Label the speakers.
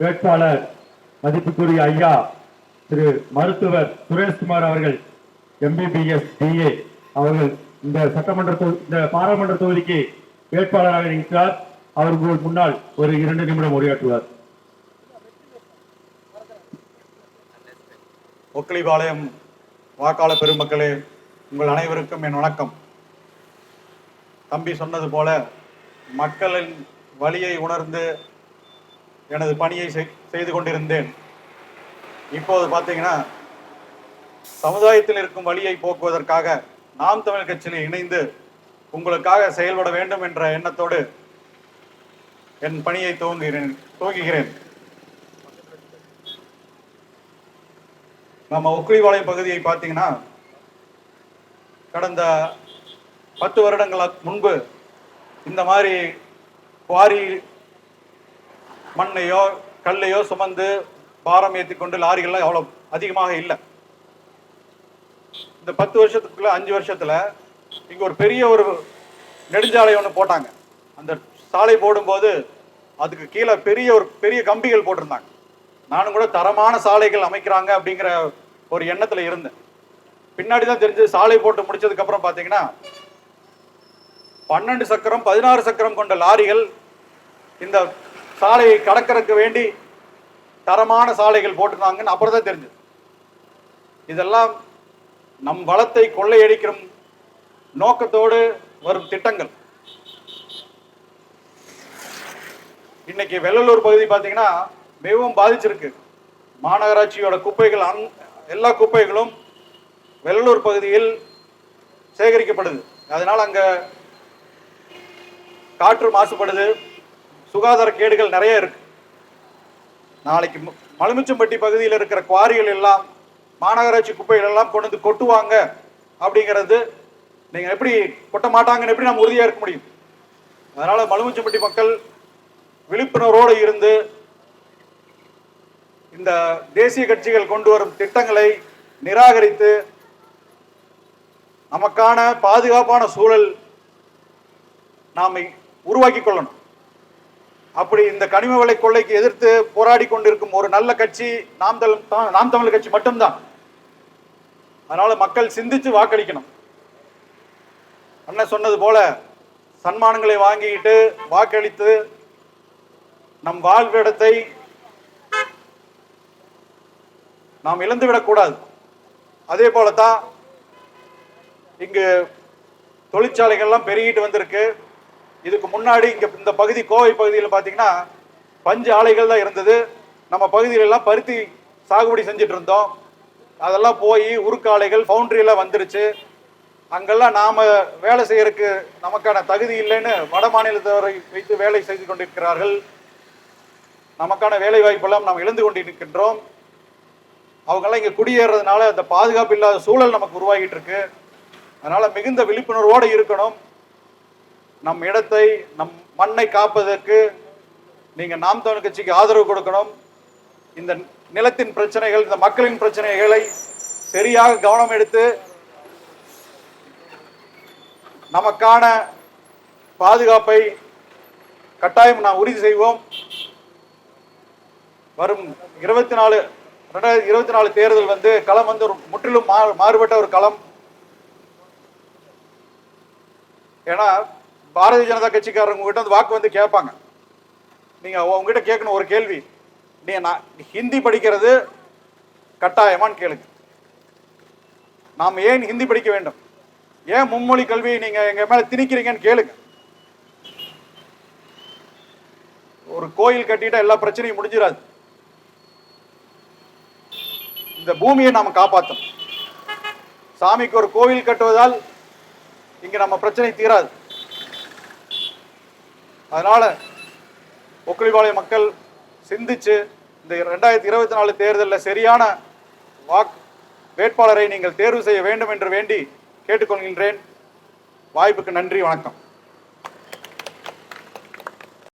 Speaker 1: வேட்பாளர் மதிப்புக்குரிய ஐயா திரு மருத்துவர் சுரேஷ்குமார் அவர்கள் MBBS BA அவர்கள் இந்த பாராளுமன்ற தொகுதிக்கு வேட்பாளராக இருக்கிறார். அவர்கள் முன்னால் ஒரு 2 நிமிடம் உரையாற்றுவார்.
Speaker 2: ஒக்கலிபாளையம் வாக்காளர் பெருமக்களே, உங்கள் அனைவருக்கும் என் வணக்கம். தம்பி சொன்னது போல மக்களின் வலியை உணர்ந்து எனது பணியை செய்து கொண்டிருந்தேன். இப்போது பார்த்தீங்கன்னா, சமுதாயத்தில் இருக்கும் வலியை போக்குவதற்காக நாம் தமிழ் கட்சியில் இணைந்து உங்களுக்காக செயல்பட வேண்டும் என்ற எண்ணத்தோடு என் பணியை துவங்குகிறேன். நம்ம ஒக்கலிபாளையம் பகுதியை பார்த்தீங்கன்னா, கடந்த 10 வருடங்களுக்கு முன்பு இந்த மாதிரி குவாரி மண்ணையோ கல்லையோ சுமந்து பாரம் ஏற்றி கொண்டு லாரிகள்லாம் அவ்வளோ அதிகமாக இல்லை. இந்த 10 வருஷத்துக்குள்ள 5 வருஷத்துல இங்க ஒரு பெரிய நெடுஞ்சாலை ஒன்று போட்டாங்க. அந்த சாலை போடும்போது அதுக்கு கீழே பெரிய கம்பிகள் போட்டிருந்தாங்க. நானும் கூட தரமான சாலைகள் அமைக்கிறாங்க அப்படிங்கிற ஒரு எண்ணத்துல இருந்தேன். பின்னாடி தான் தெரிஞ்சது, சாலை போட்டு முடிச்சதுக்கு அப்புறம் பாத்தீங்கன்னா 12 சக்கரம் 16 சக்கரம் கொண்ட லாரிகள் இந்த சாலையை கடக்கிறதுக்கு வேண்டி தரமான சாலைகள் போட்டிருந்தாங்கன்னு அப்புறம் தான் தெரிஞ்சது. இதெல்லாம் நம் வளத்தை கொள்ளையடிக்கிற நோக்கத்தோடு வரும் திட்டங்கள். இன்னைக்கு வெள்ளலூர் பகுதி பார்த்தீங்கன்னா மிகவும் பாதிச்சிருக்கு. மாநகராட்சியோட குப்பைகள் எல்லா குப்பைகளும் வெள்ளலூர் பகுதியில் சேகரிக்கப்படுது. அதனால அங்க காற்று மாசுபடுது, சுகாதார கேடுகள் நிறைய இருக்கு. நாளைக்கு மலுமிச்சம்பட்டி பகுதியில் இருக்கிற குவாரிகள் எல்லாம் மாநகராட்சி குப்பைகள் எல்லாம் கொண்டு வந்து கொட்டுவாங்க அப்படிங்கிறது நீங்க எப்படி கொட்ட மாட்டாங்கன்னு எப்படி நம்ம உறுதியா இருக்க முடியும்? அதனால மலுமிச்சம்பட்டி மக்கள் விழிப்புணர்வோடு இருந்து இந்த தேசிய கட்சிகள் கொண்டு வரும் திட்டங்களை நிராகரித்து நமக்கான பாதுகாப்பான சூழல் நாம உருவாக்கி கொள்ளணும். அப்படி இந்த கனிம வள கொள்ளைக்கு எதிர்த்து போராடி கொண்டிருக்கும் ஒரு நல்ல கட்சி நாம் தமிழ் கட்சி மட்டும்தான். அதனால மக்கள் சிந்திச்சு வாக்களிக்கணும். அண்ணன் சொன்னது போல சன்மானங்களை வாங்கிட்டு வாக்களித்து நம் வாழ்விடத்தை நாம் இழந்துவிடக்கூடாது. அதே போலதான் இங்கு தொழிற்சாலைகள்லாம் பெருகிட்டு வந்திருக்கு. இதுக்கு முன்னாடி இந்த பகுதி கோவை பகுதியில் பார்த்தீங்கன்னா பஞ்சு ஆலைகள் தான் இருந்தது. நம்ம பகுதியில எல்லாம் பருத்தி சாகுபடி செஞ்சுட்டு இருந்தோம். அதெல்லாம் போய் உருக்காலைகள் ஃபவுண்டரியெல்லாம் வந்துருச்சு. அங்கெல்லாம் நாம வேலை செய்யறதுக்கு நமக்கான தகுதி இல்லைன்னு வட மாநிலத்தவரை வைத்து வேலை செய்து கொண்டிருக்கிறார்கள். நமக்கான வேலை வாய்ப்பெல்லாம் நாம் இழந்து கொண்டிருக்கின்றோம். அவங்கெல்லாம் இங்க குடியேறதுனால அந்த பாதுகாப்பு இல்லாத சூழல் நமக்கு உருவாகிட்டு இருக்கு. அதனால மிகுந்த விழிப்புணர்வோடு இருக்கணும். நம் இடத்தை நம் மண்ணை காப்பதற்கு நீங்க நாம் தமிழ் கட்சிக்கு ஆதரவு கொடுக்கணும். இந்த நிலத்தின் பிரச்சனைகள், இந்த மக்களின் பிரச்சனைகளை சரியாக கவனம் எடுத்து நமக்கான பாதுகாப்பை கட்டாயம் நாம் உறுதி செய்வோம். வரும் 2024 தேர்தல் களம் ஒரு முற்றிலும் மாறுபட்ட ஒரு களம். ஏன்னா பாரதிய ஜனதா கட்சிக்காரங்க கிட்ட வாக்கு கேட்பாங்க. நீங்க உங்ககிட்ட கேட்கணும் ஒரு கேள்வி, நீங்க ஹிந்தி படிக்கிறது கட்டாயமான்னு கேளுங்க. நாம் ஏன் ஹிந்தி படிக்க வேண்டும், ஏன் மும்மொழி கல்வியை நீங்க எங்க மேல திணிக்கிறீங்கன்னு கேளுங்க. ஒரு கோயில் கட்டிட்டா எல்லா பிரச்சனையும் முடிஞ்சிடாது. இந்த பூமியை நாம காப்பாற்றணும். சாமிக்கு ஒரு கோவில் கட்டுவதால் இங்க நம்ம பிரச்சனை தீராது. அதனால ஒக்கலிபாளையம் மக்கள் சிந்திச்சு இந்த 2024 தேர்தலில் சரியான வேட்பாளரை நீங்கள் தேர்வு செய்ய வேண்டும் என்று வேண்டி கேட்டுக்கொள்கின்றேன். வாய்ப்புக்கு நன்றி, வணக்கம்.